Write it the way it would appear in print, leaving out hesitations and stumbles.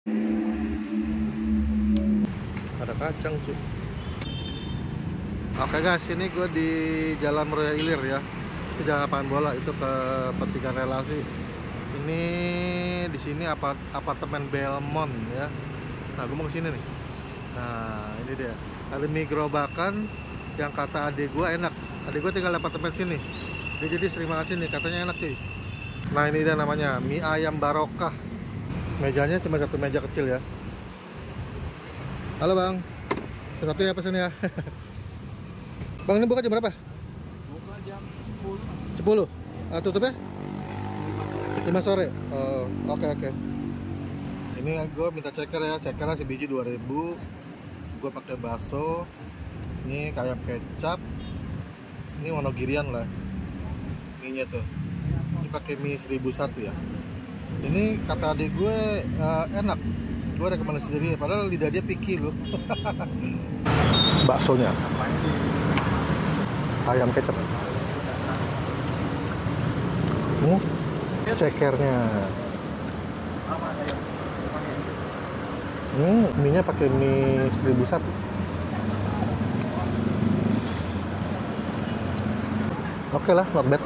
Ada kacang cuy. Oke guys, ini gue di Jalan Roya Ilir ya. Itu jalan lapangan bola, itu ke pertigaan relasi. Ini di sini apartemen Belmont ya. Nah, gue mau ke sini nih. Nah, ini dia. Ada mie gerobakan yang kata adik gue enak. Adik gue tinggal di apartemen sini. Dia jadi sering makan sini, katanya enak cuy. Nah, ini dia namanya mie ayam barokah. Mejanya cuma satu meja kecil ya. Halo bang, satu ya pesen ya. Bang, ini buka jam berapa? Buka jam 10. 10. Tutupnya? 5 sore. Oh, oke. Ini gue minta ceker ya, cekernya sebiji 2000. Gue pakai bakso. Ini kayak kecap. Ini Wonogirian lah. Mie-nya tuh. Ini pakai mie 1001 ya. Ini kata adik gue enak. Gue rekomendasi dia, padahal lidah dia picky loh. Baksonya. Ayam kecap. Cekernya. Mie-nya pakai mie 1001. Oke lah, not bad.